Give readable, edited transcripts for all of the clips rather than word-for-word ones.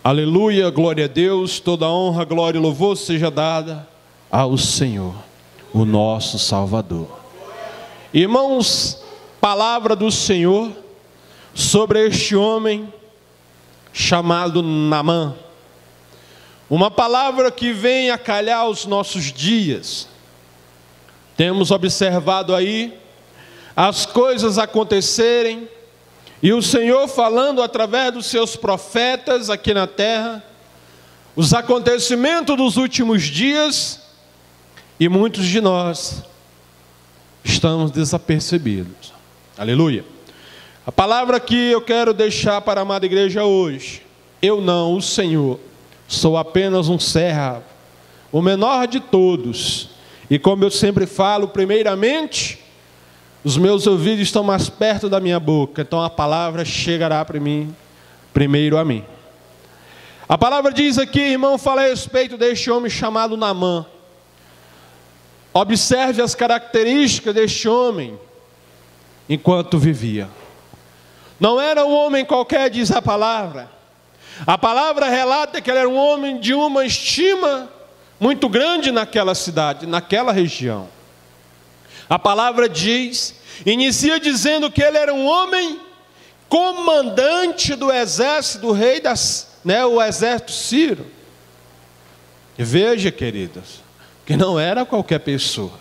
Aleluia, glória a Deus, toda honra, glória e louvor seja dada ao Senhor, o nosso Salvador. Irmãos, palavra do Senhor sobre este homem chamado Naamã. Uma palavra que vem a calhar os nossos dias. Temos observado aí as coisas acontecerem, e o Senhor falando através dos seus profetas aqui na terra, os acontecimentos dos últimos dias, e muitos de nós estamos desapercebidos. Aleluia. A palavra que eu quero deixar para a amada igreja hoje: eu não, o Senhor, sou apenas um servo, o menor de todos, e como eu sempre falo, primeiramente, os meus ouvidos estão mais perto da minha boca, então a palavra chegará para mim, primeiro a mim. A palavra diz aqui, irmão, fala a respeito deste homem chamado Naamã. Observe as características deste homem enquanto vivia. Não era um homem qualquer, diz a palavra. A palavra relata que ele era um homem de uma estima muito grande naquela cidade, naquela região. A palavra diz, inicia dizendo que ele era um homem comandante do exército do rei o exército sírio. E veja, queridos, que não era qualquer pessoa.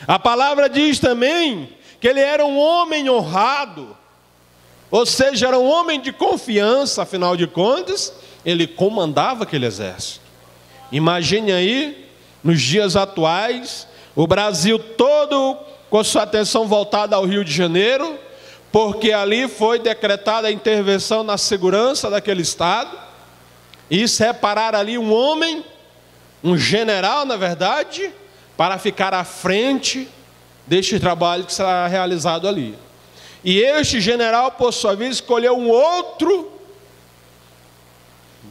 A palavra diz também que ele era um homem honrado, ou seja, era um homem de confiança, afinal de contas, ele comandava aquele exército. Imagine aí, nos dias atuais, o Brasil todo com sua atenção voltada ao Rio de Janeiro, porque ali foi decretada a intervenção na segurança daquele estado, e separar ali um homem, um general na verdade, para ficar à frente deste trabalho que será realizado ali. E este general, por sua vez, escolheu um outro,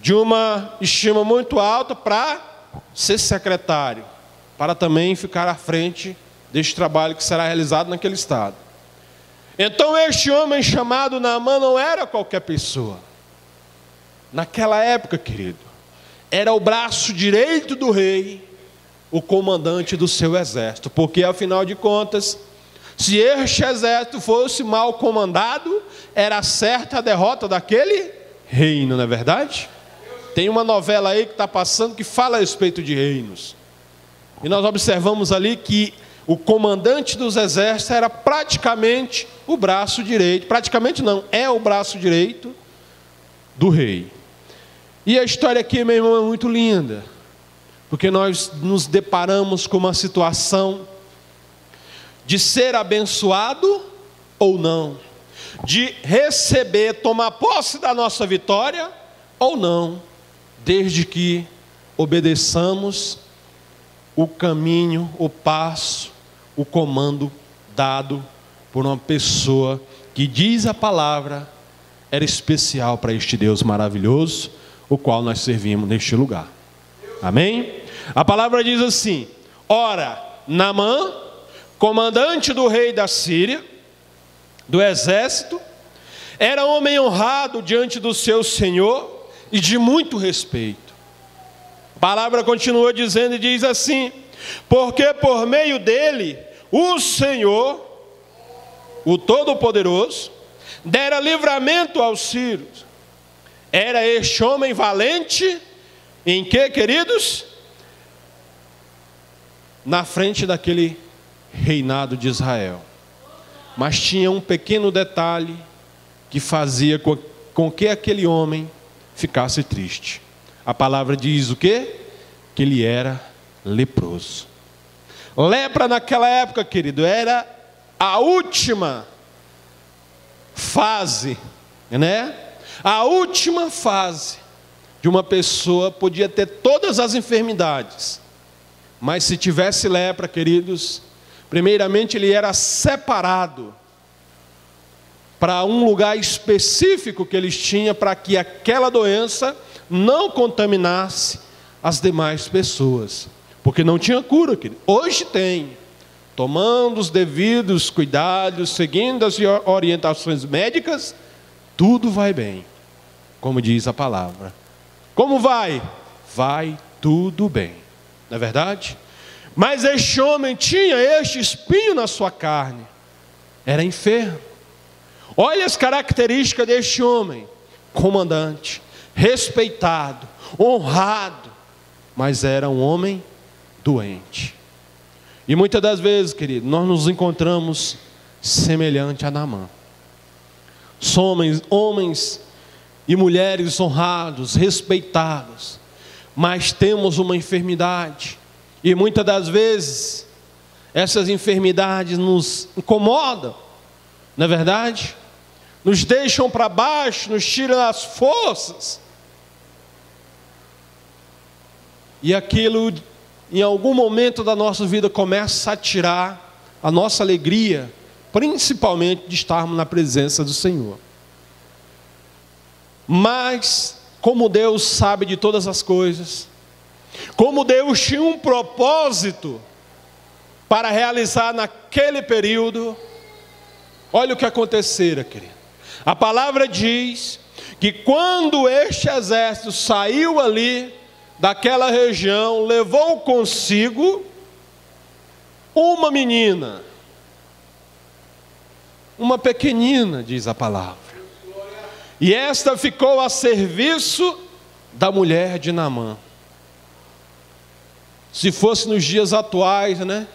de uma estima muito alta, para ser secretário, para também ficar à frente deste trabalho que será realizado naquele estado. Então este homem chamado Naamã não era qualquer pessoa. Naquela época, querido, era o braço direito do rei, o comandante do seu exército, porque afinal de contas, se este exército fosse mal comandado, era certa a derrota daquele reino, não é verdade? Tem uma novela aí que está passando que fala a respeito de reinos. E nós observamos ali que o comandante dos exércitos era praticamente o braço direito, praticamente não, é o braço direito do rei. E a história aqui, meu irmão, é muito linda, porque nós nos deparamos com uma situação de ser abençoado ou não, de receber, tomar posse da nossa vitória ou não, desde que obedeçamos o caminho, o passo, o comando dado por uma pessoa que, diz a palavra, era especial para este Deus maravilhoso, o qual nós servimos neste lugar. Amém? A palavra diz assim: ora, Naamã, comandante do rei da Síria, do exército, era homem honrado diante do seu senhor e de muito respeito. A palavra continua dizendo e diz assim: porque por meio dele, o Senhor, o Todo-Poderoso, dera livramento aos sírios. Era este homem valente em que, queridos? Na frente daquele reinado de Israel. Mas tinha um pequeno detalhe que fazia com que aquele homem ficasse triste. A palavra diz o quê? Que ele era leproso. Lepra naquela época, querido, era a última fase, né? A última fase de uma pessoa. Podia ter todas as enfermidades, mas se tivesse lepra, queridos, primeiramente ele era separado para um lugar específico que eles tinham, para que aquela doença não contaminasse as demais pessoas, porque não tinha cura, querido. Hoje tem, tomando os devidos cuidados, seguindo as orientações médicas, tudo vai bem, como diz a palavra. Como vai? Vai tudo bem, não é verdade? Mas este homem tinha este espinho na sua carne, era enfermo. Olha as características deste homem: comandante, respeitado, honrado, mas era um homem doente. E muitas das vezes, querido, nós nos encontramos semelhante a Naamã. Somos homens e mulheres honrados, respeitados, mas temos uma enfermidade. E muitas das vezes, essas enfermidades nos incomodam, não é verdade? Nos deixam para baixo, nos tiram as forças. E aquilo, em algum momento da nossa vida, começa a tirar a nossa alegria, principalmente de estarmos na presença do Senhor. Mas, como Deus sabe de todas as coisas, como Deus tinha um propósito para realizar naquele período, olha o que acontecera, querido. A palavra diz que quando este exército saiu ali daquela região, levou consigo uma menina, uma pequenina, diz a palavra. E esta ficou a serviço da mulher de Naamã. Se fosse nos dias atuais, né?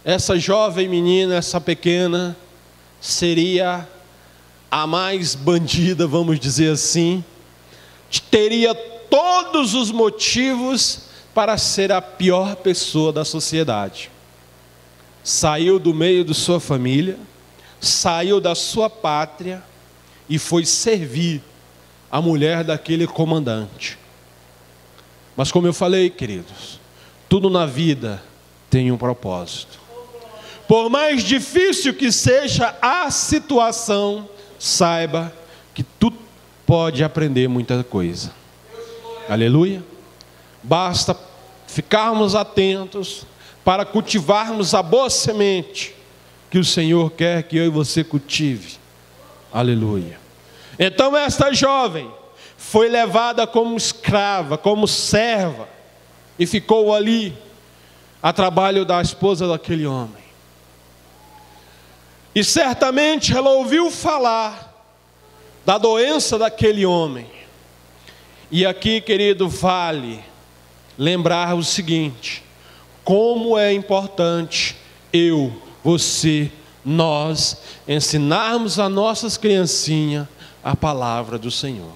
Essa jovem menina, essa pequena, seria a mais bandida, vamos dizer assim. Teria todos os motivos para ser a pior pessoa da sociedade. Saiu do meio de sua família, saiu da sua pátria e foi servir a mulher daquele comandante. Mas como eu falei, queridos, tudo na vida tem um propósito. Por mais difícil que seja a situação, saiba que tu pode aprender muita coisa. Aleluia. Basta ficarmos atentos para cultivarmos a boa semente que o Senhor quer que eu e você cultive. Aleluia. Então esta jovem foi levada como escrava, como serva, e ficou ali a trabalho da esposa daquele homem. E certamente ela ouviu falar da doença daquele homem. E aqui, querido, vale lembrar o seguinte: como é importante eu, você, nós ensinarmos a nossas criancinhas a palavra do Senhor.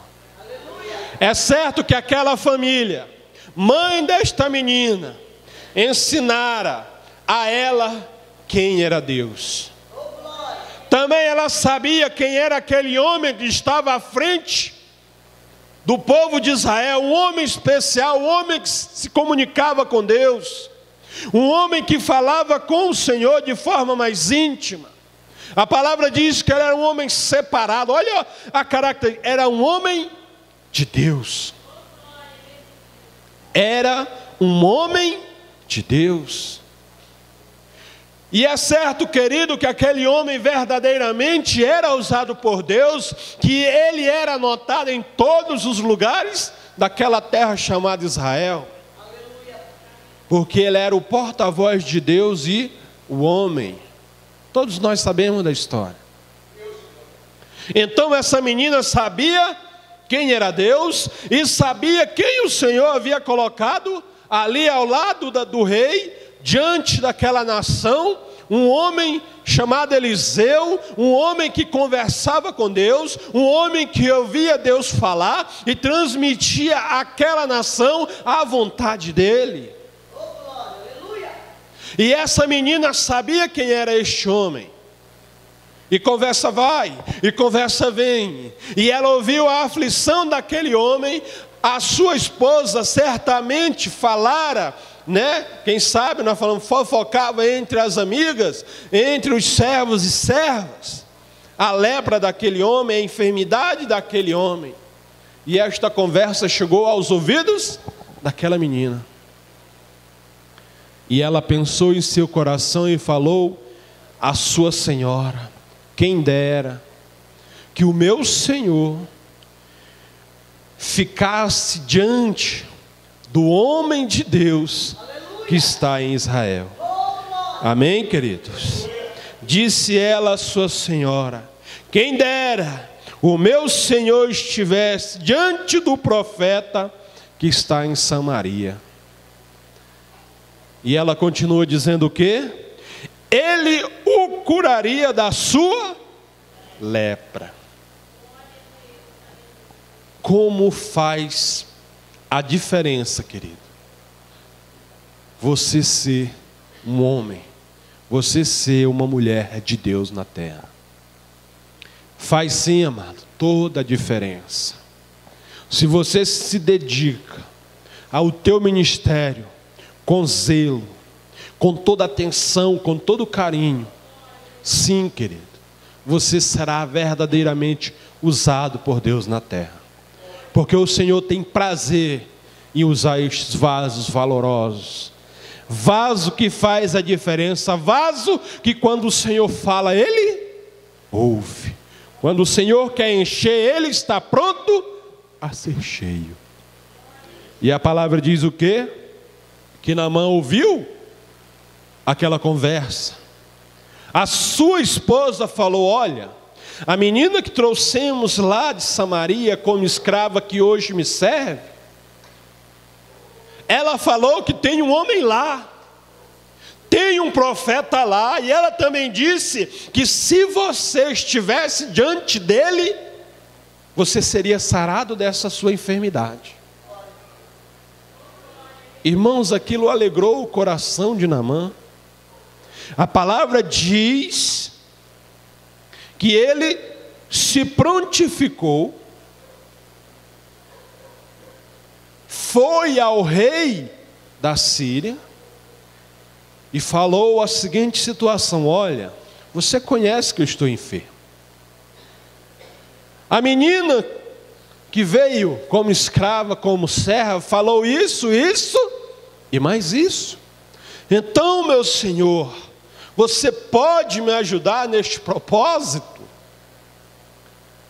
É certo que aquela família, mãe desta menina, ensinara a ela quem era Deus. Também ela sabia quem era aquele homem que estava à frente do povo de Israel, um homem especial, um homem que se comunicava com Deus, um homem que falava com o Senhor de forma mais íntima. A palavra diz que ele era um homem separado. Olha a característica, era um homem de Deus. Era um homem de Deus. E é certo, querido, que aquele homem verdadeiramente era usado por Deus, que ele era notado em todos os lugares daquela terra chamada Israel. Porque ele era o porta-voz de Deus e o homem. Todos nós sabemos da história. Então essa menina sabia quem era Deus e sabia quem o Senhor havia colocado ali ao lado do rei, diante daquela nação, um homem chamado Eliseu, um homem que conversava com Deus, um homem que ouvia Deus falar e transmitia àquela nação a vontade dele. E essa menina sabia quem era este homem. E conversa vai, e conversa vem. E ela ouviu a aflição daquele homem. A sua esposa certamente falara, né? Quem sabe, nós falamos, fofocava entre as amigas, entre os servos e servas, a lepra daquele homem, a enfermidade daquele homem. E esta conversa chegou aos ouvidos daquela menina. E ela pensou em seu coração e falou à sua senhora: quem dera que o meu Senhor ficasse diante do homem de Deus que está em Israel. Amém, queridos? Disse ela à sua senhora: quem dera o meu senhor estivesse diante do profeta que está em Samaria. E ela continua dizendo o quê? Ele o curaria da sua lepra. Como faz a diferença, querido, você ser um homem, você ser uma mulher de Deus na terra. Faz sim, amado, toda a diferença. Se você se dedica ao teu ministério com zelo, com toda atenção, com todo carinho, sim, querido, você será verdadeiramente usado por Deus na terra. Porque o Senhor tem prazer em usar estes vasos valorosos. Vaso que faz a diferença, vaso que quando o Senhor fala, Ele ouve. Quando o Senhor quer encher, Ele está pronto a ser cheio. E a palavra diz o quê? Que Naamã ouviu aquela conversa. A sua esposa falou: olha, a menina que trouxemos lá de Samaria como escrava que hoje me serve, ela falou que tem um homem lá, tem um profeta lá, e ela também disse que se você estivesse diante dele, você seria sarado dessa sua enfermidade. Irmãos, aquilo alegrou o coração de Naamã. A palavra diz que ele se prontificou, foi ao rei da Síria e falou a seguinte situação: olha, você conhece que eu estou enfermo. A menina que veio como escrava, como serva, falou isso e mais isso. Então, meu senhor, você pode me ajudar neste propósito?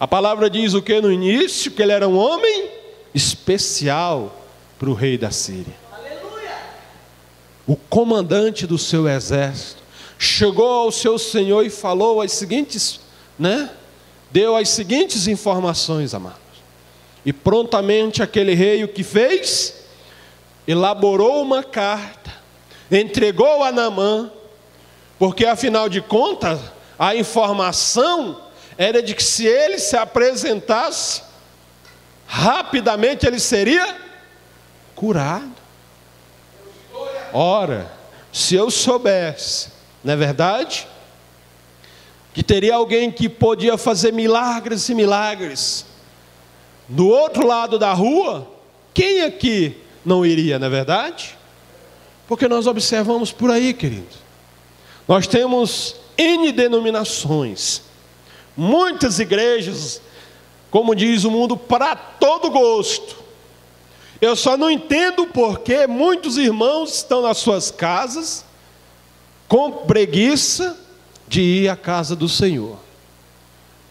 A palavra diz o que no início? Que ele era um homem especial para o rei da Síria. Aleluia! O comandante do seu exército chegou ao seu senhor e falou as seguintes, deu as seguintes informações, amados. E prontamente aquele rei o que fez? Elaborou uma carta, entregou a Naamã, porque afinal de contas, a informação era de que se ele se apresentasse, rapidamente ele seria curado. Ora, se eu soubesse, não é verdade? Que teria alguém que podia fazer milagres e milagres do outro lado da rua, quem aqui não iria, não é verdade? Porque nós observamos por aí, querido, nós temos N denominações, muitas igrejas, como diz o mundo, para todo gosto. Eu só não entendo porque muitos irmãos estão nas suas casas com preguiça de ir à casa do Senhor.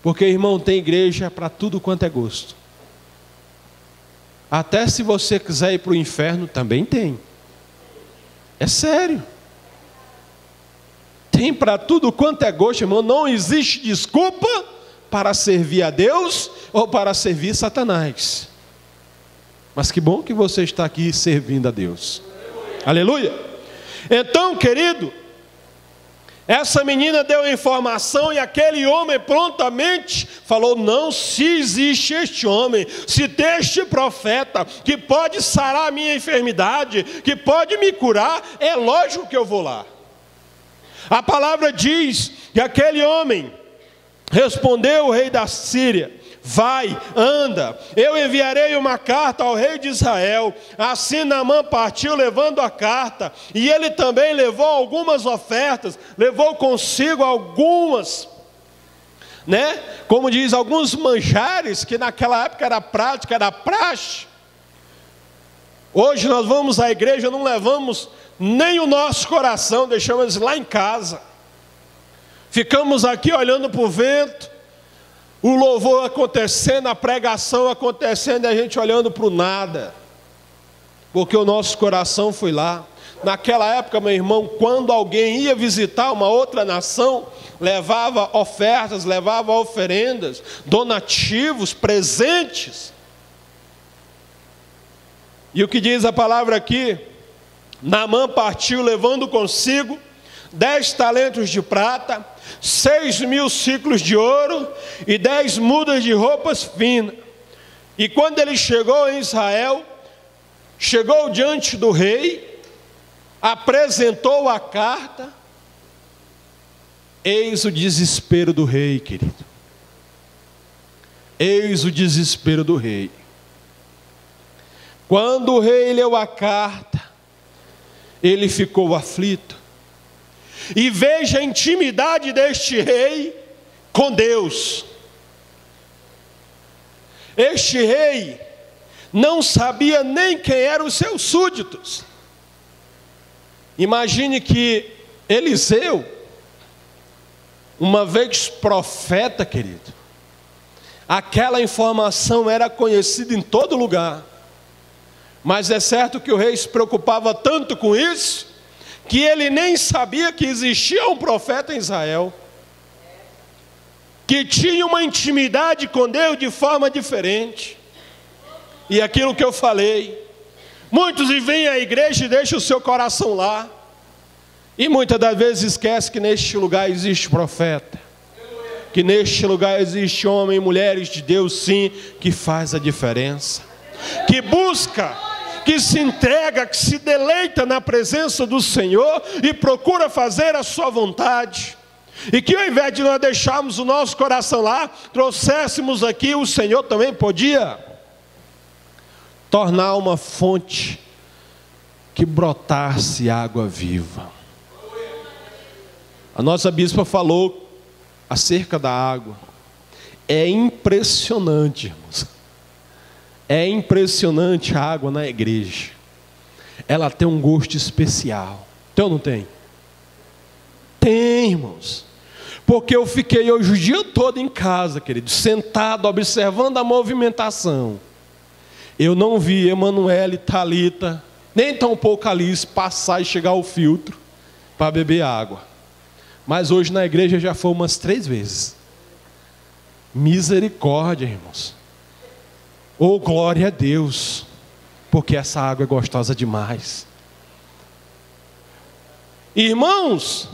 Porque, irmão, tem igreja para tudo quanto é gosto. Até se você quiser ir para o inferno, também tem. É sério. Tem para tudo quanto é gosto, irmão. Não existe desculpa para servir a Deus ou para servir Satanás. Mas que bom que você está aqui servindo a Deus. Aleluia. Então, querido, essa menina deu a informação e aquele homem prontamente falou: não, se existe este homem, se tem este profeta que pode sarar a minha enfermidade, que pode me curar, é lógico que eu vou lá. A palavra diz que aquele homem respondeu o rei da Síria: vai, anda, eu enviarei uma carta ao rei de Israel. Assim Naamã partiu levando a carta, e ele também levou algumas ofertas, levou consigo algumas, como diz, alguns manjares, que naquela época era prática, era praxe. Hoje nós vamos à igreja, não levamos nem o nosso coração, deixamos lá em casa. Ficamos aqui olhando para o vento, o louvor acontecendo, a pregação acontecendo e a gente olhando para o nada, porque o nosso coração foi lá. Naquela época, meu irmão, quando alguém ia visitar uma outra nação, levava ofertas, levava oferendas, donativos, presentes. E o que diz a palavra aqui? Naamã partiu levando consigo 10 talentos de prata, 6.000 ciclos de ouro e 10 mudas de roupas finas. E quando ele chegou em Israel, chegou diante do rei, apresentou a carta. Eis o desespero do rei, querido. Eis o desespero do rei. Quando o rei leu a carta, ele ficou aflito. E veja a intimidade deste rei com Deus. Este rei não sabia nem quem eram os seus súditos. Imagine que Eliseu, uma vez profeta, querido, aquela informação era conhecida em todo lugar. Mas é certo que o rei se preocupava tanto com isso, que ele nem sabia que existia um profeta em Israel, que tinha uma intimidade com Deus de forma diferente. E aquilo que eu falei, muitos vêm à igreja e deixam o seu coração lá, e muitas das vezes esquece que neste lugar existe profeta, que neste lugar existe homens e mulheres de Deus, sim, que faz a diferença, que busca, que se entrega, que se deleita na presença do Senhor e procura fazer a sua vontade. E que ao invés de nós deixarmos o nosso coração lá, trouxéssemos aqui, o Senhor também podia tornar uma fonte que brotasse água viva. A nossa bispa falou acerca da água. É impressionante, irmãos. É impressionante a água na igreja. Ela tem um gosto especial. Tem ou não tem? Tem, irmãos. Porque eu fiquei hoje o dia todo em casa, querido, sentado, observando a movimentação. Eu não vi Emanuele, Thalita, nem tampouco Alice passar e chegar ao filtro para beber água. Mas hoje na igreja já foi umas 3 vezes. Misericórdia, irmãos. Oh, glória a Deus, porque essa água é gostosa demais. Irmãos,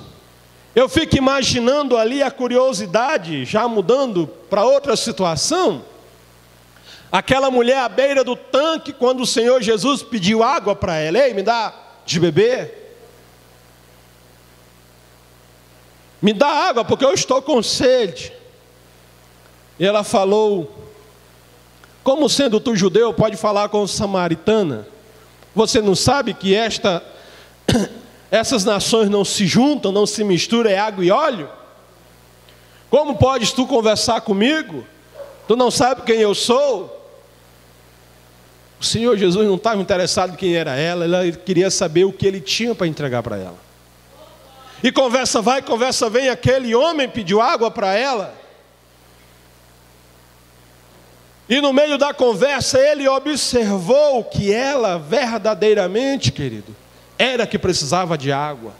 eu fico imaginando ali a curiosidade, já mudando para outra situação. Aquela mulher à beira do tanque, quando o Senhor Jesus pediu água para ela: ei, me dá de beber. Me dá água, porque eu estou com sede. E ela falou: como sendo tu judeu, pode falar com samaritana? Você não sabe que essas nações não se juntam, não se misturam, é água e óleo? Como podes tu conversar comigo? Tu não sabe quem eu sou? O Senhor Jesus não estava interessado em quem era ela, ele queria saber o que ele tinha para entregar para ela. E conversa vai, conversa vem, aquele homem pediu água para ela. E no meio da conversa ele observou que ela verdadeiramente, querido, era que precisava de água.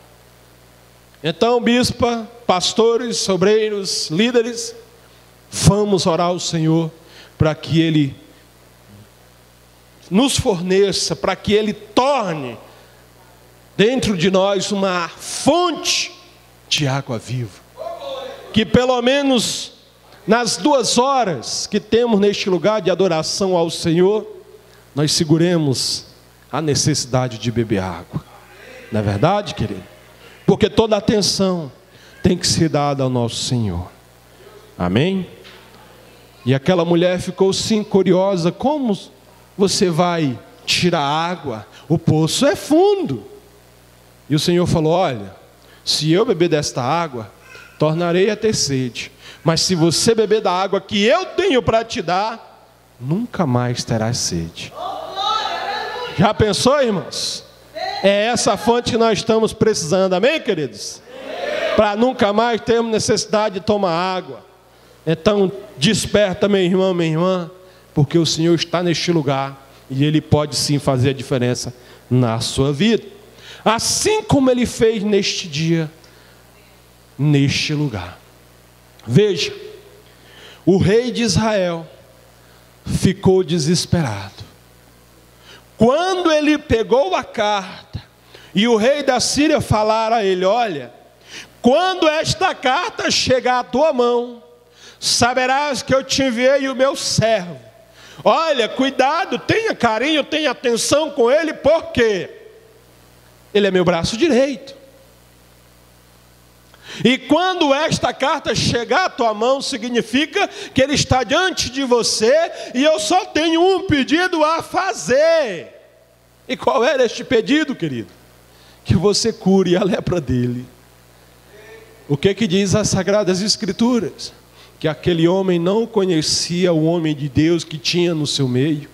Então, bispa, pastores, obreiros, líderes, vamos orar ao Senhor para que Ele nos forneça, para que Ele torne dentro de nós uma fonte de água viva. Que pelo menos nas 2 horas que temos neste lugar de adoração ao Senhor, nós seguremos a necessidade de beber água. Não é verdade, querido? Porque toda atenção tem que ser dada ao nosso Senhor. Amém? E aquela mulher ficou sim curiosa: como você vai tirar água? O poço é fundo. E o Senhor falou: olha, se eu beber desta água, tornarei a ter sede. Mas se você beber da água que eu tenho para te dar, nunca mais terás sede. Já pensou, irmãos? É essa fonte que nós estamos precisando, amém, queridos? Para nunca mais termos necessidade de tomar água. Então, desperta, meu irmão, minha irmã, porque o Senhor está neste lugar e Ele pode sim fazer a diferença na sua vida. Assim como Ele fez neste dia, neste lugar. Veja, o rei de Israel ficou desesperado. Quando ele pegou a carta e o rei da Síria falar a ele: olha, quando esta carta chegar à tua mão, saberás que eu te enviei o meu servo. Olha, cuidado, tenha carinho, tenha atenção com ele, porque ele é meu braço direito. E quando esta carta chegar à tua mão, significa que ele está diante de você, e eu só tenho um pedido a fazer. E qual era este pedido, querido? Que você cure a lepra dele. O que diz as Sagradas Escrituras? Que aquele homem não conhecia o homem de Deus que tinha no seu meio.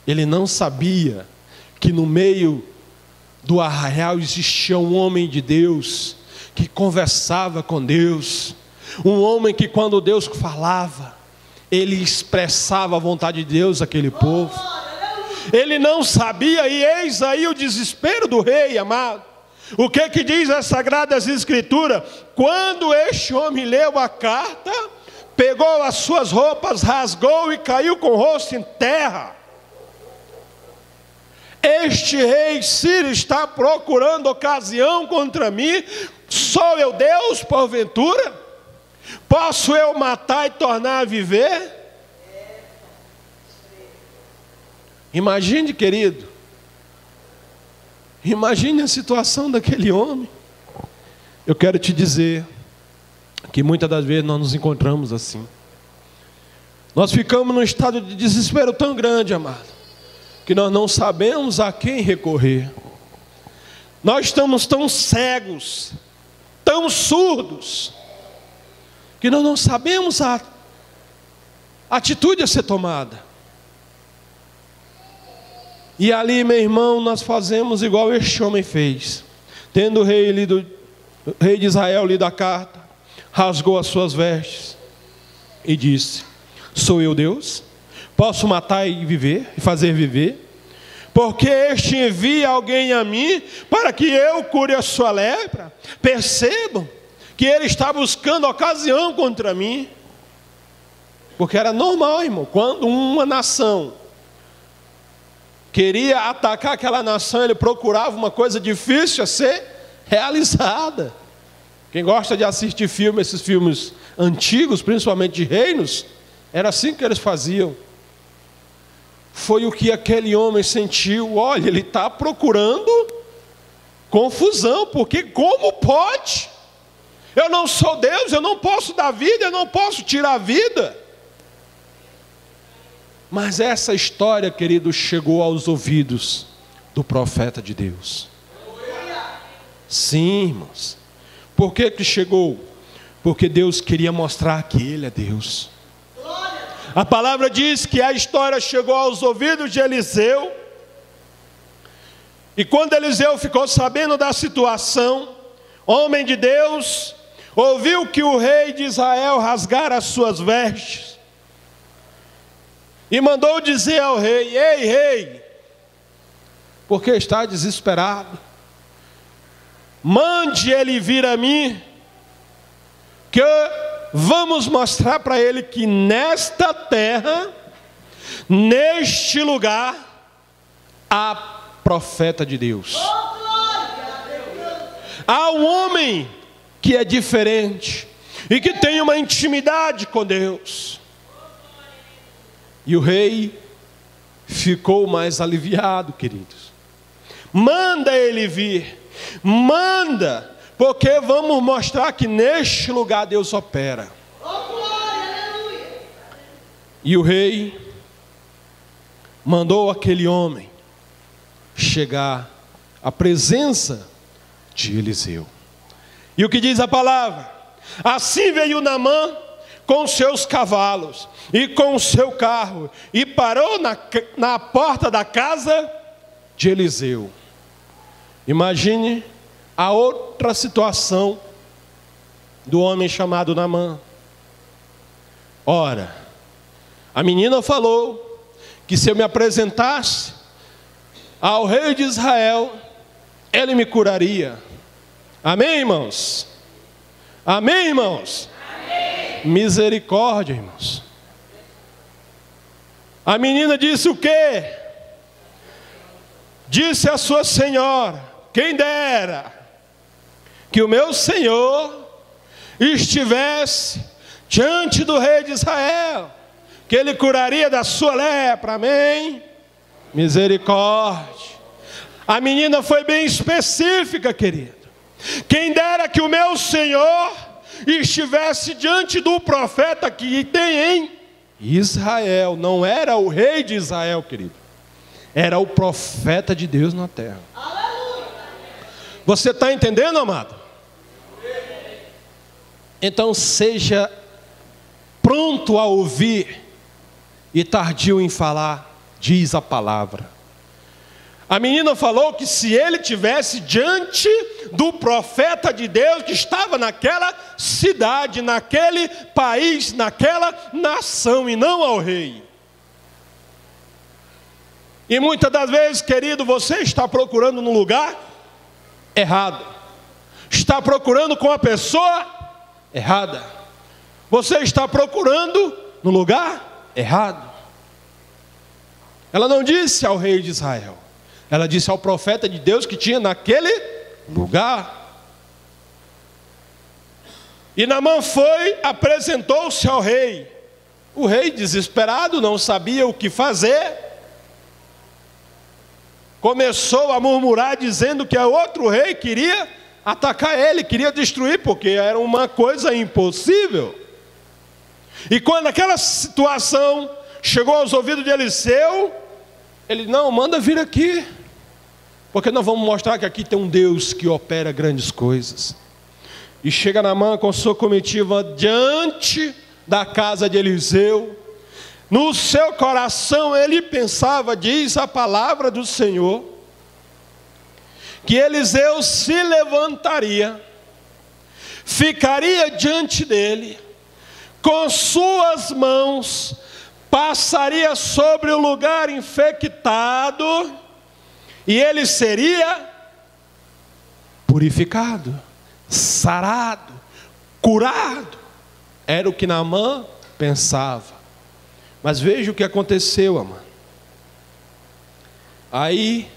Ele não sabia que no meio do arraial existia um homem de Deus, que conversava com Deus, um homem que quando Deus falava, ele expressava a vontade de Deus àquele povo. Ele não sabia, e eis aí o desespero do rei, amado. O que diz as Sagradas Escrituras? Quando este homem leu a carta, pegou as suas roupas, rasgou e caiu com o rosto em terra. Este rei Sírio está procurando ocasião contra mim. Sou eu Deus, porventura? Posso eu matar e tornar a viver? Imagine, querido. Imagine a situação daquele homem. Eu quero te dizer que muitas das vezes nós nos encontramos assim. Nós ficamos num estado de desespero tão grande, amado, que nós não sabemos a quem recorrer. Nós estamos tão cegos, tão surdos, que nós não sabemos a atitude a ser tomada. E ali, meu irmão, nós fazemos igual este homem fez. Tendo o rei de Israel lido a carta, rasgou as suas vestes e disse: sou eu Deus? Posso matar e viver, e fazer viver? Porque este envia alguém a mim para que eu cure a sua lepra. Percebam que ele está buscando ocasião contra mim. Porque era normal, irmão, quando uma nação queria atacar aquela nação, ele procurava uma coisa difícil a ser realizada. Quem gosta de assistir filmes, esses filmes antigos, principalmente de reinos, era assim que eles faziam. Foi o que aquele homem sentiu. Olha, ele está procurando confusão, porque como pode? Eu não sou Deus, eu não posso dar vida, eu não posso tirar a vida. Mas essa história, querido, chegou aos ouvidos do profeta de Deus. Sim, irmãos. Por que chegou? Porque Deus queria mostrar que Ele é Deus. A palavra diz que a história chegou aos ouvidos de Eliseu. E quando Eliseu ficou sabendo da situação, homem de Deus, ouviu que o rei de Israel rasgara as suas vestes. E mandou dizer ao rei: ei, rei, porque está desesperado? Mande ele vir a mim, que vamos mostrar para ele que nesta terra, neste lugar, há profeta de Deus. Há um homem que é diferente e que tem uma intimidade com Deus. E o rei ficou mais aliviado, queridos. Manda ele vir, manda, porque vamos mostrar que neste lugar Deus opera. E o rei mandou aquele homem chegar à presença de Eliseu. E o que diz a palavra? Assim veio Naamã com seus cavalos e com o seu carro, e parou na porta da casa de Eliseu. Imagine a outra situação do homem chamado Naamã. Ora, a menina falou que se eu me apresentasse ao rei de Israel, ele me curaria. Amém, irmãos? Amém, irmãos? Amém. Misericórdia, irmãos. A menina disse o quê? Disse a sua senhora: quem dera que o meu senhor estivesse diante do rei de Israel, que ele curaria da sua lepra. Amém? Misericórdia. A menina foi bem específica, querido. Quem dera que o meu senhor estivesse diante do profeta que tem em Israel. Não era o rei de Israel, querido, era o profeta de Deus na terra. Você está entendendo, amado? Então seja pronto a ouvir e tardio em falar, diz a palavra. A menina falou que se ele tivesse diante do profeta de Deus que estava naquela cidade, naquele país, naquela nação, e não ao rei. E muitas das vezes, querido, você está procurando no lugar errado, está procurando com a pessoa errada, você está procurando no lugar errado. Ela não disse ao rei de Israel, ela disse ao profeta de Deus que tinha naquele lugar. E Naamã foi, apresentou-se ao rei. O rei, desesperado, não sabia o que fazer, começou a murmurar, dizendo que outro rei queria atacar ele, queria destruir, porque era uma coisa impossível. E quando aquela situação chegou aos ouvidos de Eliseu, ele: não, manda vir aqui, porque nós vamos mostrar que aqui tem um Deus que opera grandes coisas. E chega Naamã com sua comitiva diante da casa de Eliseu. No seu coração ele pensava, diz a palavra do Senhor, que Eliseu se levantaria, ficaria diante dele, com suas mãos passaria sobre o lugar infectado, e ele seria purificado, sarado, curado. Era o que Naamã pensava. Mas veja o que aconteceu, amado. Aí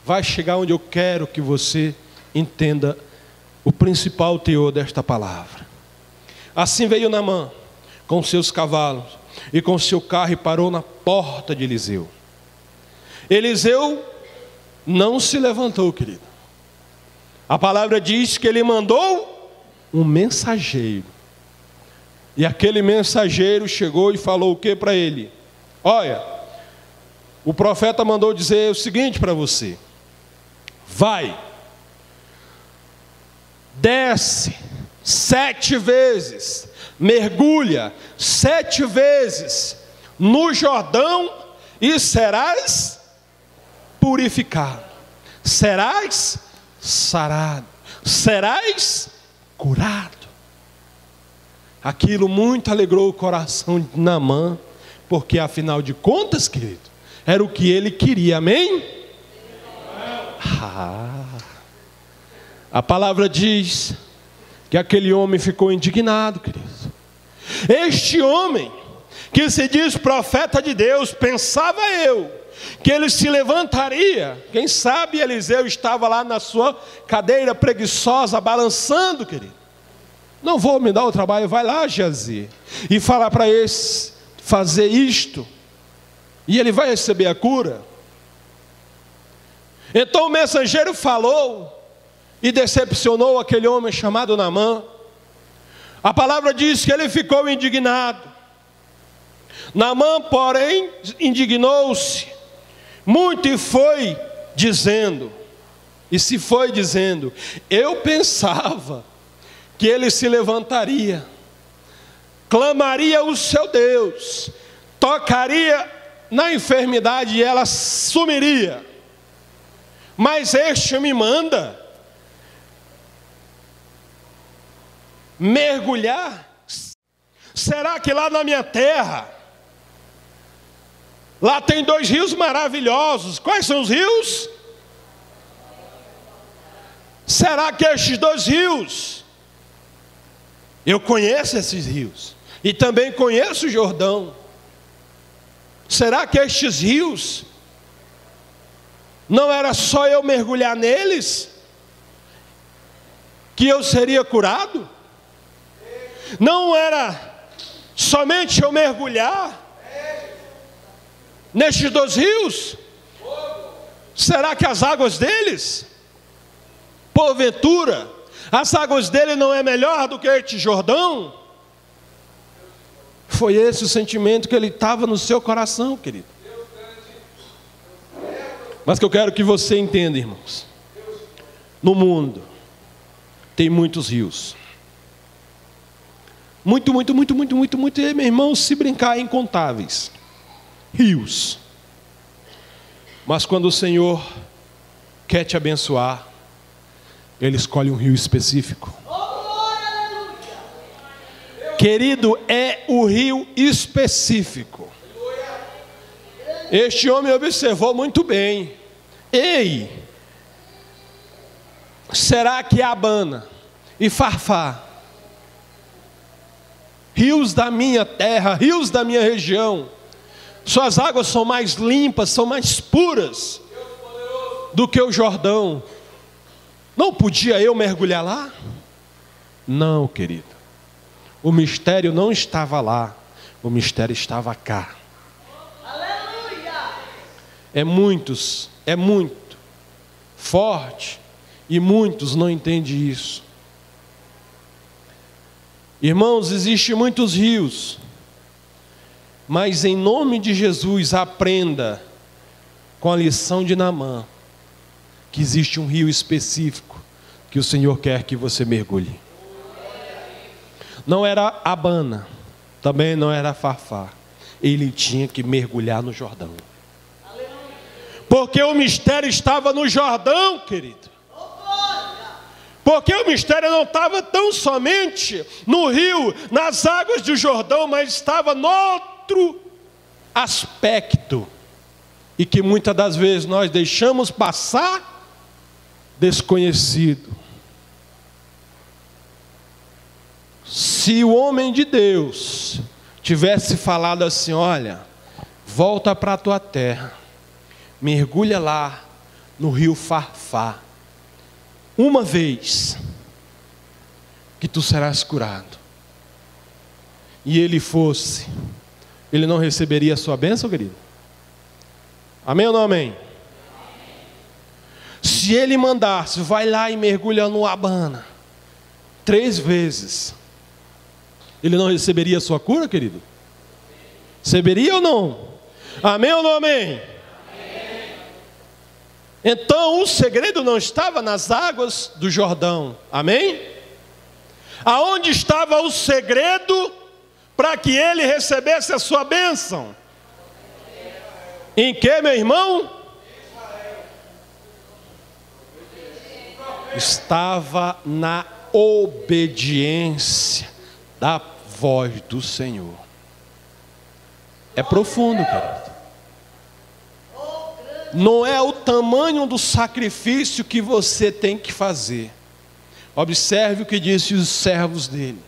vai chegar onde eu quero que você entenda o principal teor desta palavra. Assim veio Naamã com seus cavalos e com seu carro e parou na porta de Eliseu. Eliseu não se levantou, querido. A palavra diz que ele mandou um mensageiro. E aquele mensageiro chegou e falou o que para ele? Olha, o profeta mandou dizer o seguinte para você: vai, desce 7 vezes, mergulha 7 vezes no Jordão e serás purificado, serás sarado, serás curado. Aquilo muito alegrou o coração de Naamã, porque afinal de contas, querido, era o que ele queria. Amém? A palavra diz que aquele homem ficou indignado, querido. Este homem, que se diz profeta de Deus, pensava eu que ele se levantaria. Quem sabe Eliseu estava lá na sua cadeira preguiçosa, balançando, querido. Não vou me dar o trabalho, vai lá, Geazi, e falar para esse fazer isto, e ele vai receber a cura. Então o mensageiro falou e decepcionou aquele homem chamado Naamã. A palavra diz que ele ficou indignado. Naamã, porém, indignou-se muito e foi dizendo, eu pensava que ele se levantaria, clamaria o seu Deus, tocaria na enfermidade e ela sumiria. Mas este me manda mergulhar? Será que lá na minha terra, lá tem 2 rios maravilhosos? Quais são os rios? Será que estes 2 rios, eu conheço esses rios, e também conheço o Jordão, será que estes rios, não era só eu mergulhar neles, que eu seria curado? Não era somente eu mergulhar nestes 2 rios? Será que as águas deles, porventura, as águas dele não é melhor do que este Jordão? Foi esse o sentimento que ele estava no seu coração, querido. Mas que eu quero que você entenda, irmãos. No mundo tem muitos rios. Muito, e, meu irmão, se brincar, incontáveis rios. Mas quando o Senhor quer te abençoar, Ele escolhe um rio específico. Querido, é o rio específico. Este homem observou muito bem. Ei, será que Abana e Farfá, rios da minha terra, rios da minha região, suas águas são mais limpas, são mais puras do que o Jordão? Não podia eu mergulhar lá? Não, querido. O mistério não estava lá, o mistério estava cá. É muito forte, e muitos não entendem isso. Irmãos, existem muitos rios, mas em nome de Jesus, aprenda com a lição de Naamã, que existe um rio específico que o Senhor quer que você mergulhe. Não era Abana, também não era Farfá. Ele tinha que mergulhar no Jordão. Porque o mistério estava no Jordão, querido. Porque o mistério não estava tão somente no rio, nas águas do Jordão, mas estava no outro aspecto, e que muitas das vezes nós deixamos passar desconhecido. Se o homem de Deus tivesse falado assim: olha, volta para a tua terra, mergulha lá no rio Farfá, uma vez, que tu serás curado, e ele fosse, ele não receberia a sua bênção, querido? Amém ou não amém? Se ele mandasse, vai lá e mergulha no Abana 3 vezes, ele não receberia a sua cura, querido? Receberia ou não? Amém ou não amém? Então o segredo não estava nas águas do Jordão, amém? Aonde estava o segredo para que ele recebesse a sua bênção? Em que, meu irmão? Estava na obediência da voz do Senhor. É profundo, querido. Não é o tamanho do sacrifício que você tem que fazer. Observe o que disse os servos dele.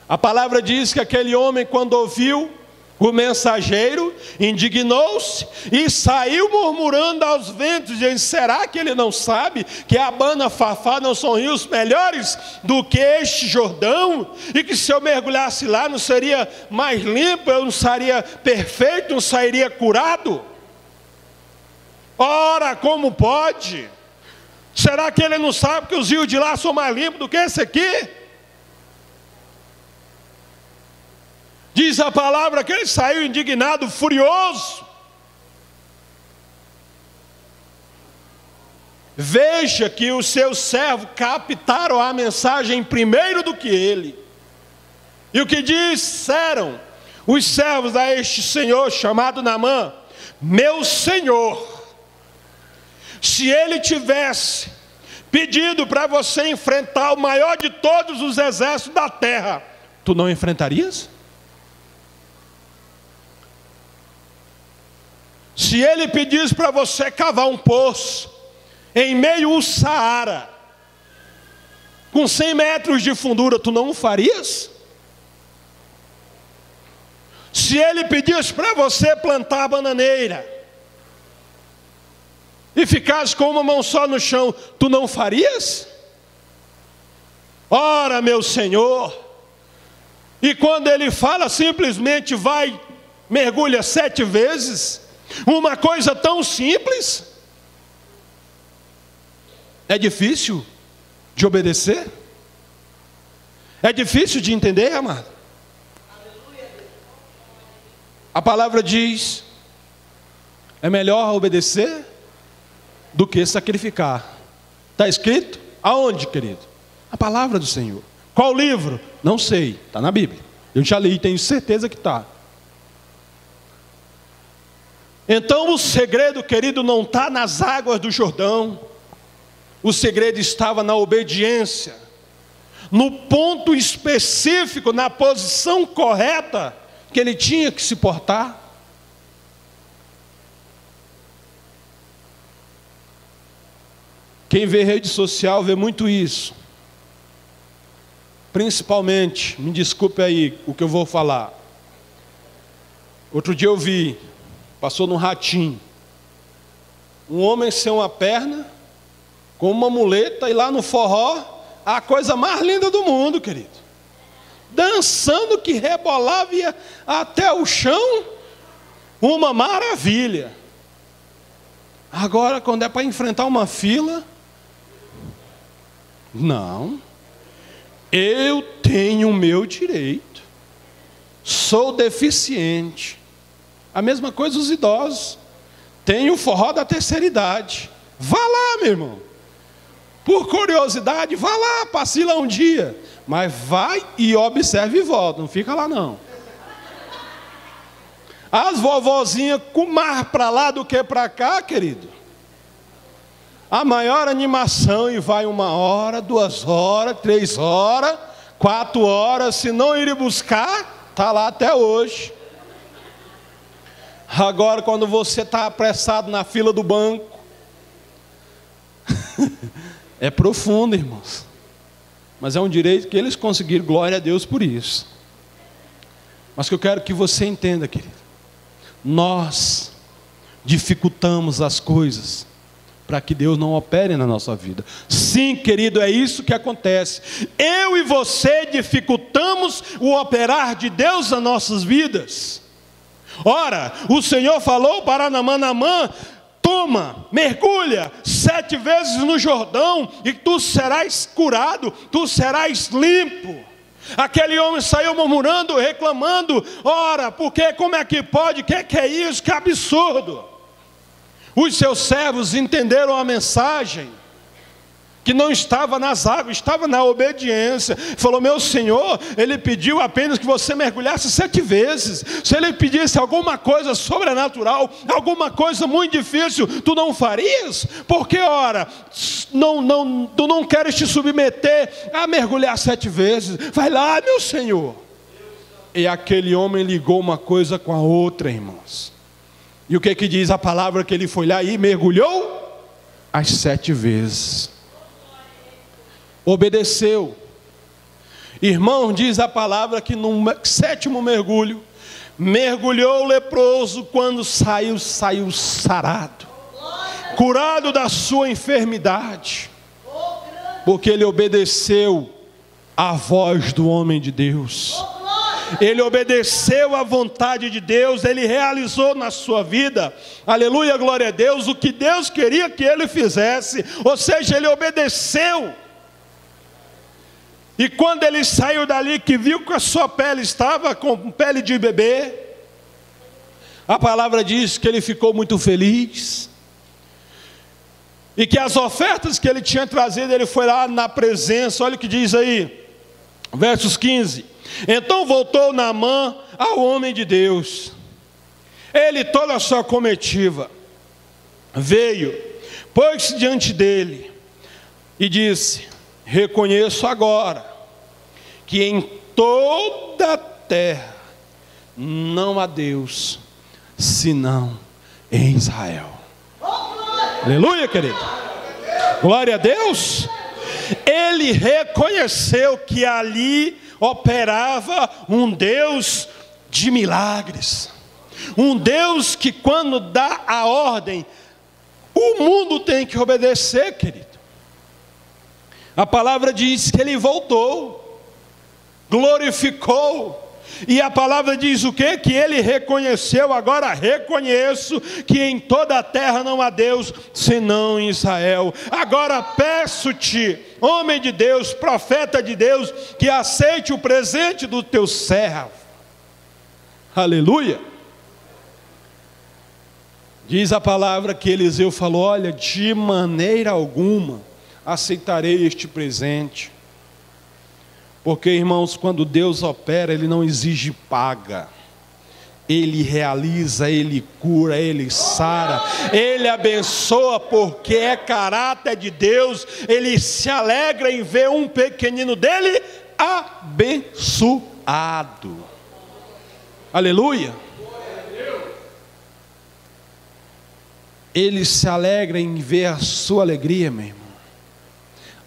A palavra diz que aquele homem, quando ouviu o mensageiro, indignou-se e saiu murmurando aos ventos, dizendo: será que ele não sabe que Abana e Farfá não são rios melhores do que este Jordão? E que se eu mergulhasse lá não seria mais limpo, eu não seria perfeito, não sairia curado? Ora, como pode? Será que ele não sabe que os rios de lá são mais limpos do que esse aqui? Diz a palavra que ele saiu indignado, furioso. Veja que os seus servos captaram a mensagem primeiro do que ele. E o que disseram os servos a este senhor chamado Naamã: meu senhor, se ele tivesse pedido para você enfrentar o maior de todos os exércitos da terra, tu não enfrentarias? Se ele pedisse para você cavar um poço em meio ao Saara, com 100 metros de fundura, tu não o farias? Se ele pedisse para você plantar a bananeira e ficasse com uma mão só no chão, tu não farias? Ora, meu Senhor, e quando ele fala simplesmente vai, mergulha 7 vezes, uma coisa tão simples, é difícil de obedecer? É difícil de entender, amado? A palavra diz, é melhor obedecer do que sacrificar. Está escrito? Aonde, querido? A palavra do Senhor. Qual livro? Não sei, está na Bíblia. Eu já li, tenho certeza que está. Então o segredo, querido, não está nas águas do Jordão. O segredo estava na obediência, no ponto específico, na posição correta que ele tinha que se portar. Quem vê rede social vê muito isso. Principalmente, me desculpe aí o que eu vou falar. Outro dia eu vi, passou no Ratinho, um homem sem uma perna, com uma muleta, e lá no forró, a coisa mais linda do mundo, querido. Dançando que rebolava ia até o chão, uma maravilha. Agora, quando é para enfrentar uma fila, não, eu tenho o meu direito, sou deficiente. A mesma coisa os idosos, tem o forró da terceira idade. Vá lá, meu irmão, por curiosidade, vá lá, passe lá um dia, mas vai e observe e volta, não fica lá não. As vovozinhas com mais para lá do que para cá, querido. A maior animação, e vai 1 hora, 2 horas, 3 horas, 4 horas, se não ir buscar, está lá até hoje. Agora, quando você está apressado na fila do banco, é profundo, irmãos. Mas é um direito que eles conseguiram, glória a Deus por isso. Mas que eu quero que você entenda, querido. Nós dificultamos as coisas para que Deus não opere na nossa vida. Sim, querido, é isso que acontece. Eu e você dificultamos o operar de Deus nas nossas vidas. Ora, o Senhor falou para Naamã, toma, mergulha 7 vezes no Jordão, e tu serás curado, tu serás limpo. Aquele homem saiu murmurando, reclamando, ora, porque como é que pode, que é isso, que absurdo. Os seus servos entenderam a mensagem, que não estava nas águas, estava na obediência. Falou, meu Senhor, ele pediu apenas que você mergulhasse 7 vezes. Se ele pedisse alguma coisa sobrenatural, alguma coisa muito difícil, tu não farias? Porque, ora, tu não queres te submeter a mergulhar 7 vezes. Vai lá, meu Senhor. E aquele homem ligou uma coisa com a outra, irmãos. E o que diz a palavra? Que ele foi lá e mergulhou as 7 vezes. Obedeceu. Irmão, diz a palavra que no 7º mergulho, mergulhou o leproso, quando saiu sarado, curado da sua enfermidade, porque ele obedeceu à voz do homem de Deus. Ele obedeceu à vontade de Deus, ele realizou na sua vida, aleluia, glória a Deus, o que Deus queria que ele fizesse, ou seja, ele obedeceu. E quando ele saiu dali, que viu que a sua pele estava com pele de bebê, a palavra diz que ele ficou muito feliz, e que as ofertas que ele tinha trazido, ele foi lá na presença, olha o que diz aí, versos 15, então voltou Naamã ao homem de Deus, ele toda a sua comitiva, veio, pôs-se diante dele, e disse: reconheço agora que em toda a terra não há Deus senão em Israel. Aleluia, querido. Glória a Deus. Ele reconheceu que ali operava um Deus de milagres, um Deus que quando dá a ordem, o mundo tem que obedecer, querido. A palavra diz que ele voltou, glorificou. E a palavra diz o quê? Que ele reconheceu, agora reconheço que em toda a terra não há Deus senão em Israel. Agora peço-te, homem de Deus, profeta de Deus, que aceite o presente do teu servo. Aleluia. Diz a palavra que Eliseu falou: olha, de maneira alguma aceitarei este presente. Porque, irmãos, quando Deus opera, Ele não exige paga. Ele realiza, Ele cura, Ele sara, Ele abençoa, porque é caráter de Deus. Ele se alegra em ver um pequenino dele abençoado. Aleluia. Ele se alegra em ver a sua alegria, meu irmão.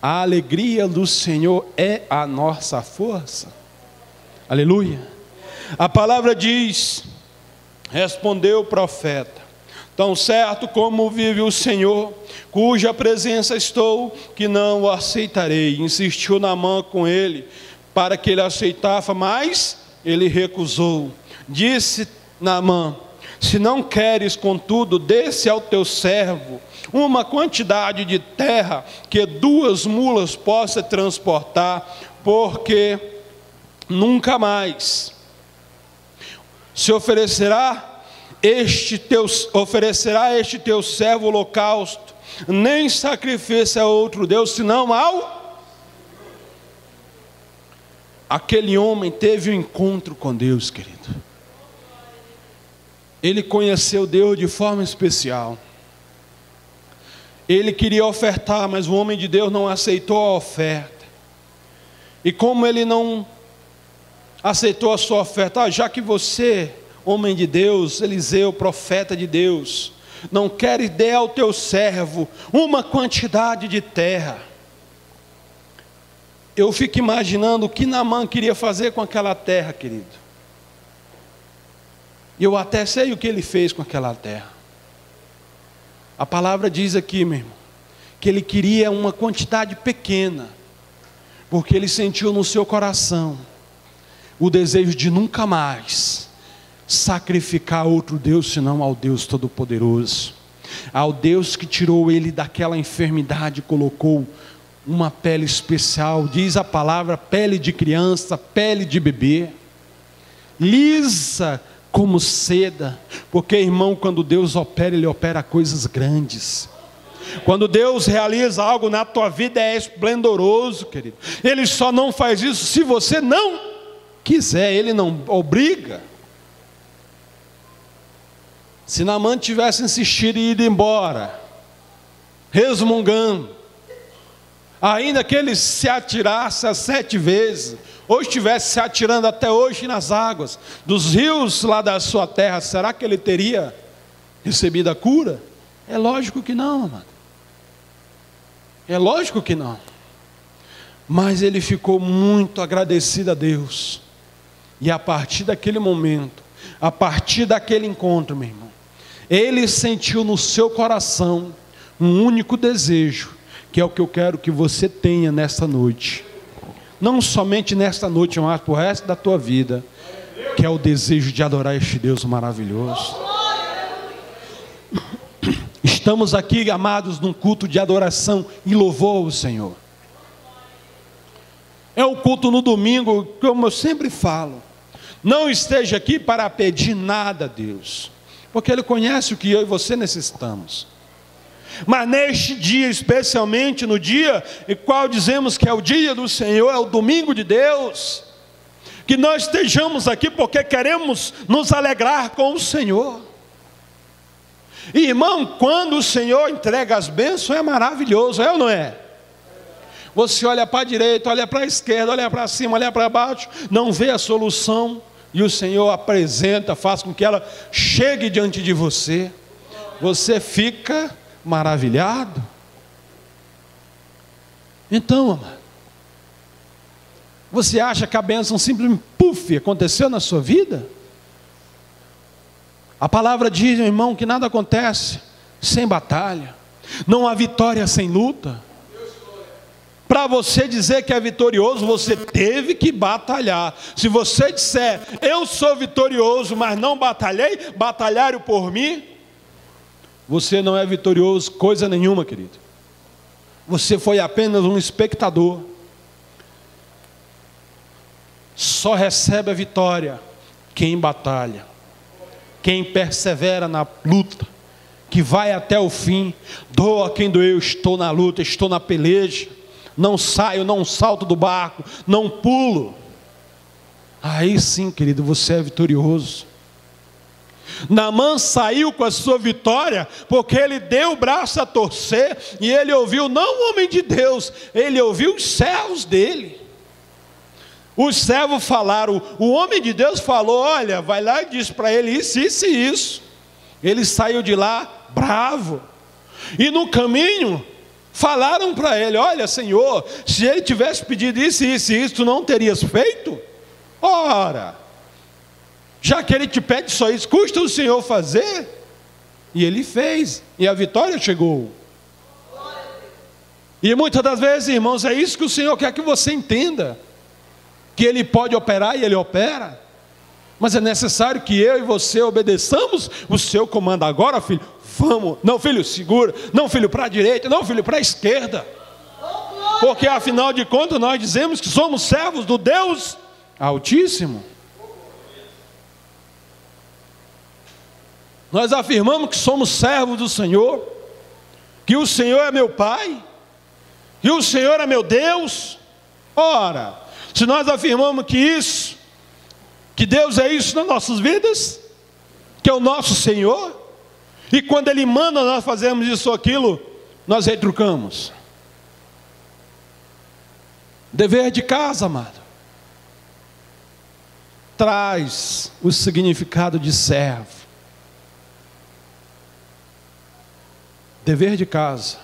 A alegria do Senhor é a nossa força. Aleluia. A palavra diz: respondeu o profeta: tão certo como vive o Senhor, cuja presença estou, que não o aceitarei. Insistiu Naamã com ele, para que ele aceitasse, mas ele recusou. Disse Naamã: se não queres, contudo, desce ao teu servo uma quantidade de terra que 2 mulas possa transportar, porque nunca mais se oferecerá este teu servo holocausto, nem sacrifício a outro Deus, senão ao... Aquele homem teve um encontro com Deus, querido. Ele conheceu Deus de forma especial. Ele queria ofertar, mas o homem de Deus não aceitou a oferta. E como ele não aceitou a sua oferta, já que você, homem de Deus, Eliseu, profeta de Deus, não quer dar ao teu servo uma quantidade de terra. Eu fico imaginando o que Naamã queria fazer com aquela terra, querido. Eu até sei o que ele fez com aquela terra. A palavra diz aqui, meu irmão, que ele queria uma quantidade pequena, porque ele sentiu no seu coração o desejo de nunca mais sacrificar outro Deus, senão ao Deus Todo-Poderoso, ao Deus que tirou ele daquela enfermidade, colocou uma pele especial, diz a palavra, pele de criança, pele de bebê, lisa como seda, porque, irmão, quando Deus opera, Ele opera coisas grandes. Quando Deus realiza algo na tua vida, é esplendoroso, querido. Ele só não faz isso se você não quiser, Ele não obriga. Se Naamã tivesse insistido e ido embora, resmungando, ainda que ele se atirasse as 7 vezes, ou estivesse se atirando até hoje nas águas dos rios lá da sua terra, será que ele teria recebido a cura? É lógico que não, amado. É lógico que não. Mas ele ficou muito agradecido a Deus. E a partir daquele momento, a partir daquele encontro, meu irmão, ele sentiu no seu coração um único desejo, que é o que eu quero que você tenha nesta noite. Não somente nesta noite, mas para o resto da tua vida, que é o desejo de adorar este Deus maravilhoso. Estamos aqui, amados, num culto de adoração e louvor ao Senhor. É um culto no domingo, como eu sempre falo. Não esteja aqui para pedir nada a Deus, porque Ele conhece o que eu e você necessitamos. Mas neste dia, especialmente no dia em qual dizemos que é o dia do Senhor, é o domingo de Deus, que nós estejamos aqui porque queremos nos alegrar com o Senhor. E, irmão, quando o Senhor entrega as bênçãos, é maravilhoso, é ou não é? Você olha para a direita, olha para a esquerda, olha para cima, olha para baixo, não vê a solução, e o Senhor apresenta, faz com que ela chegue diante de você. Você fica maravilhado. Então, amado, você acha que a bênção simplesmente, puf, aconteceu na sua vida? A palavra diz, meu irmão, que nada acontece sem batalha. Não há vitória sem luta. Para você dizer que é vitorioso, você teve que batalhar. Se você disser, eu sou vitorioso, mas não batalhei, batalharam por mim, você não é vitorioso coisa nenhuma, querido. Você foi apenas um espectador. Só recebe a vitória quem batalha, quem persevera na luta, que vai até o fim. Doa quem doeu, estou na luta, estou na peleja, não saio, não salto do barco, não pulo. Aí sim, querido, você é vitorioso. Naamã saiu com a sua vitória, porque ele deu o braço a torcer, e ele ouviu, não o homem de Deus, ele ouviu os servos dele. Os servos falaram, o homem de Deus falou, olha, vai lá e diz para ele isso, isso e isso. Ele saiu de lá bravo, e no caminho falaram para ele, olha Senhor, se ele tivesse pedido isso, isso e isso, tu não terias feito? Ora, já que ele te pede só isso, custa o Senhor fazer? E ele fez, e a vitória chegou. E muitas das vezes, irmãos, é isso que o Senhor quer que você entenda, que Ele pode operar e Ele opera, mas é necessário que eu e você obedeçamos o seu comando. Agora, filho, vamos, não filho, segura, não filho para a direita, não filho para a esquerda, porque afinal de contas nós dizemos que somos servos do Deus Altíssimo. Nós afirmamos que somos servos do Senhor, que o Senhor é meu Pai, que o Senhor é meu Deus. Ora, se nós afirmamos que isso, que Deus é isso nas nossas vidas, que é o nosso Senhor, e quando Ele manda nós fazemos isso ou aquilo, nós retrucamos. Dever de casa, amado, traz o significado de servo. Dever de casa,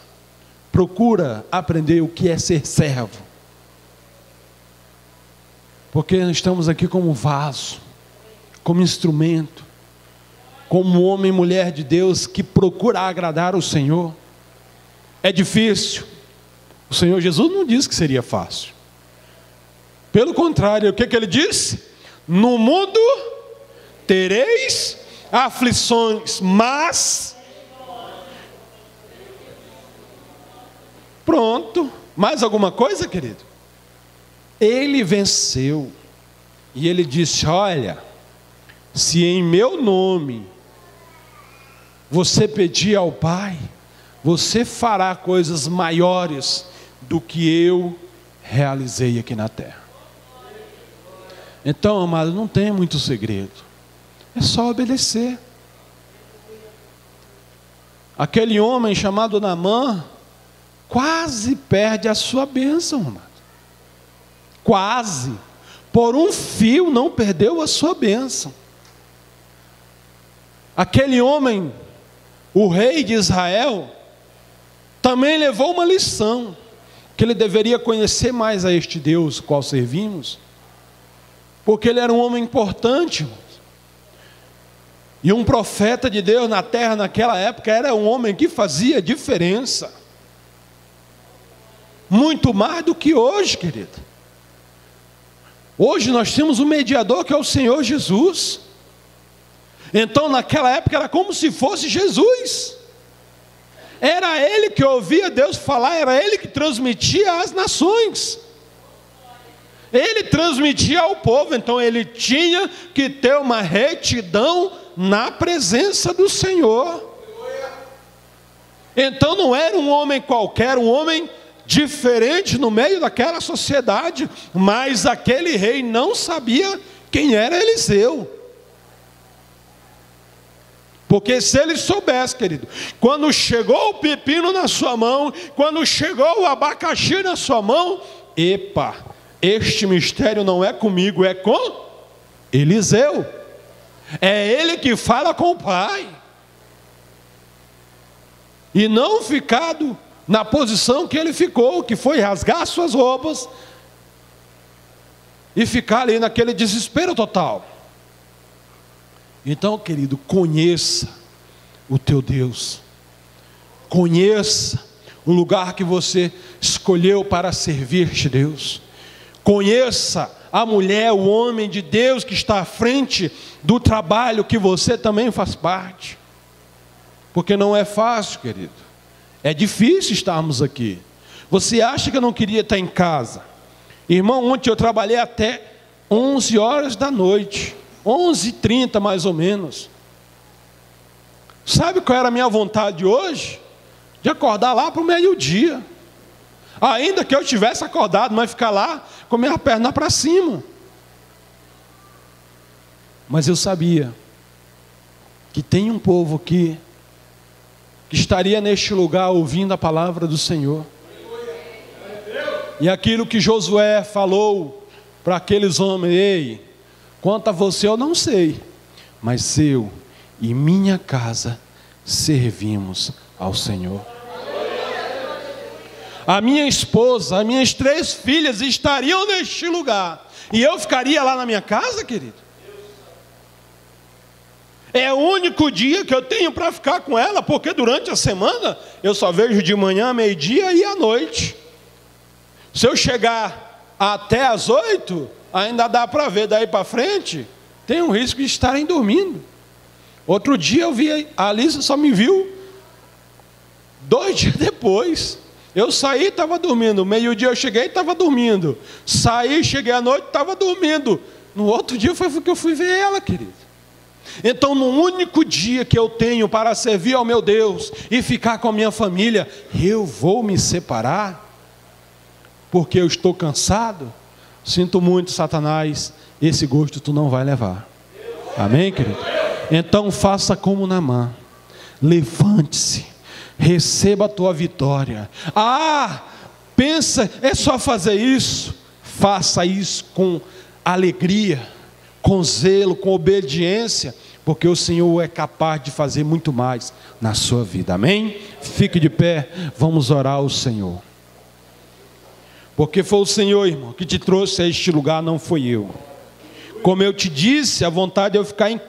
procura aprender o que é ser servo, porque nós estamos aqui como vaso, como instrumento, como homem e mulher de Deus que procura agradar o Senhor. É difícil. O Senhor Jesus não disse que seria fácil. Pelo contrário, o que Ele disse? No mundo tereis aflições, mas... Pronto. Mais alguma coisa, querido? Ele venceu. E Ele disse, olha, se em meu nome você pedir ao Pai, você fará coisas maiores do que eu realizei aqui na terra. Então, amado, não tem muito segredo, é só obedecer. Aquele homem chamado Naamã quase perde a sua bênção, amado. Quase, por um fio não perdeu a sua bênção. Aquele homem, o rei de Israel, também levou uma lição, que ele deveria conhecer mais a este Deus, qual servimos, porque ele era um homem importante, irmãos. E um profeta de Deus na terra naquela época era um homem que fazia diferença, muito mais do que hoje, querido. Hoje nós temos um mediador que é o Senhor Jesus. Então naquela época era como se fosse Jesus. Era Ele que ouvia Deus falar, era Ele que transmitia às nações. Ele transmitia ao povo, então ele tinha que ter uma retidão na presença do Senhor. Então não era um homem qualquer, um homem diferente no meio daquela sociedade, mas aquele rei não sabia quem era Eliseu. Porque se ele soubesse, querido, quando chegou o pepino na sua mão, quando chegou o abacaxi na sua mão, epa, este mistério não é comigo, é com Eliseu. É ele que fala com o Pai. E não ficado na posição que ele ficou, que foi rasgar suas roupas e ficar ali naquele desespero total. Então, querido, conheça o teu Deus. Conheça o lugar que você escolheu para servir-te, Deus. Conheça a mulher, o homem de Deus que está à frente do trabalho que você também faz parte. Porque não é fácil, querido. É difícil estarmos aqui. Você acha que eu não queria estar em casa? Irmão, ontem eu trabalhei até 11 horas da noite. 11h30 mais ou menos. Sabe qual era a minha vontade hoje? De acordar lá para o meio-dia. Ainda que eu tivesse acordado, mas ficar lá com minha perna para cima. Mas eu sabia que tem um povo aqui que estaria neste lugar ouvindo a palavra do Senhor. E aquilo que Josué falou para aqueles homens: ei, quanto a você eu não sei, mas eu e minha casa servimos ao Senhor. A minha esposa, as minhas 3 filhas estariam neste lugar, e eu ficaria lá na minha casa, querido? É o único dia que eu tenho para ficar com ela, porque durante a semana eu só vejo de manhã, meio-dia e à noite. Se eu chegar até às 8, ainda dá para ver, daí para frente tem um risco de estarem dormindo. Outro dia eu vi, a Alice só me viu 2 dias depois. Eu saí, estava dormindo. Meio-dia eu cheguei, estava dormindo. Saí, cheguei à noite, estava dormindo. No outro dia foi que eu fui ver ela, querido. Então, no único dia que eu tenho para servir ao meu Deus e ficar com a minha família, eu vou me separar? Porque eu estou cansado? Sinto muito, Satanás, esse gosto tu não vai levar. Amém, querido? Então faça como Naamã. Levante-se, receba a tua vitória. Pensa, é só fazer isso? Faça isso com alegria, com zelo, com obediência, porque o Senhor é capaz de fazer muito mais na sua vida. Amém? Fique de pé, vamos orar ao Senhor. Porque foi o Senhor, irmão, que te trouxe a este lugar, não foi eu. Como eu te disse, a vontade é eu ficar em casa.